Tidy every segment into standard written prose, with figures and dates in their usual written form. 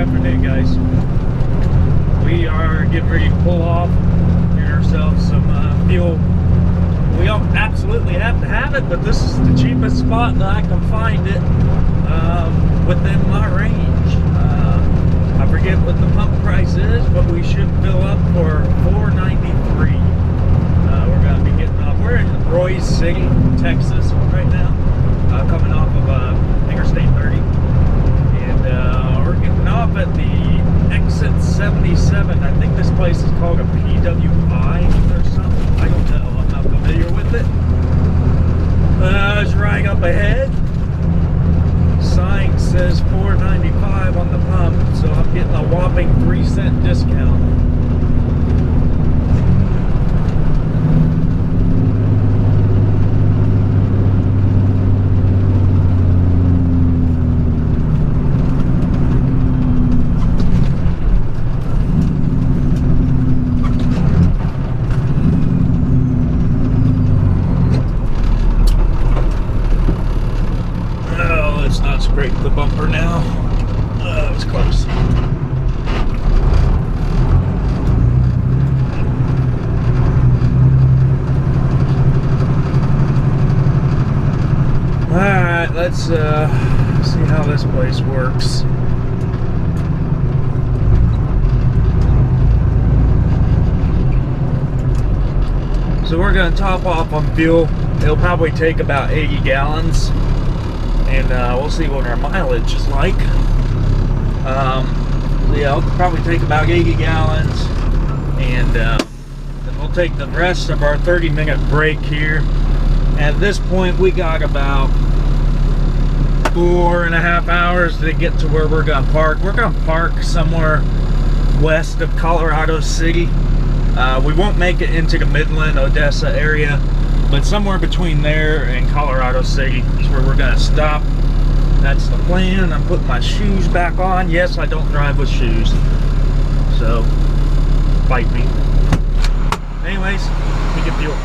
afternoon, guys. We are getting ready to pull off, get ourselves some fuel. We don't absolutely have to have it, but this is the cheapest spot that I can find it within my range. I forget what the pump price is, but we should fill up for $4.93. We're going to be getting off. We're in Roy's City, Texas right now, coming off of Interstate 30. And we're getting off at the exit 77. I think this place is called a PWI or something. I don't know. I'm not familiar with it. It's right up ahead. Sign says $4.95 on the pump, so I'm getting a whopping 3-cent discount. Scrape the bumper now. That was close. Alright, let's see how this place works. So we're going to top off on fuel. It'll probably take about 80 gallons. And we'll see what our mileage is like. Yeah, it'll probably take about 80 gallons. And then we'll take the rest of our 30-minute break here. At this point, we got about 4.5 hours to get to where we're going to park. We're going to park somewhere west of Colorado City. We won't make it into the Midland, Odessa area, but somewhere between there and Colorado City is where we're going to stop. That's the plan. I'm putting my shoes back on. Yes, I don't drive with shoes, so fight me. Anyways, we get fuel.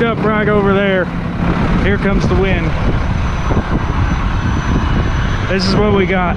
up right over there. Here comes the wind. This is what we got.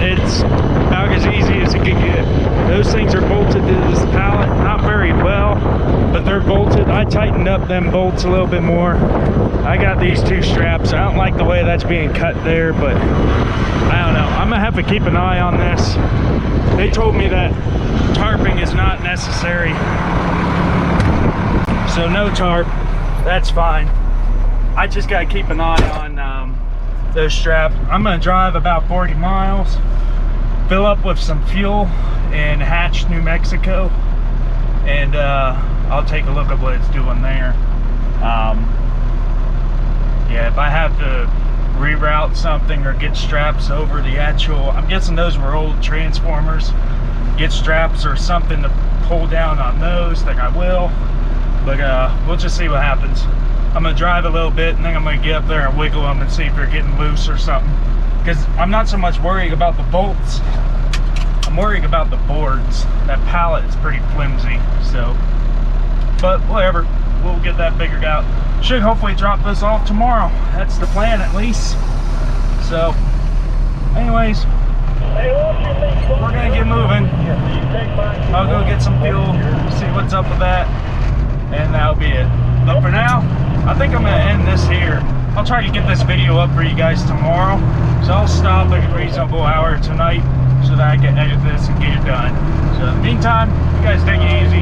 It's about as easy as it can get. Those things are bolted to this pallet, not very well, but they're bolted. I tightened up them bolts a little bit more. I got these 2 straps. I don't like the way that's being cut there, but I don't know. I'm gonna have to keep an eye on this. They told me that tarping is not necessary, so no tarp, that's fine. I just gotta keep an eye on those straps. I'm gonna drive about 40 miles, fill up with some fuel in Hatch, New Mexico, and I'll take a look at what it's doing there. Yeah, if I have to reroute something or get straps over the actual, I'm guessing those were old transformers, get straps or something to pull down on those, then I will. But we'll just see what happens. I'm gonna drive a little bit and then I'm gonna get up there and wiggle them and see if they're getting loose or something. Because I'm not so much worried about the bolts, I'm worried about the boards. That pallet is pretty flimsy, so. But whatever, we'll get that figured out. Should hopefully drop this off tomorrow. That's the plan at least. So, anyways, we're gonna get moving. I'll go get some fuel, see what's up with that, and that'll be it. But for now, I think I'm gonna end this here. I'll try to get this video up for you guys tomorrow. So I'll stop at a reasonable hour tonight so that I can edit this and get it done. So in the meantime, you guys take it easy.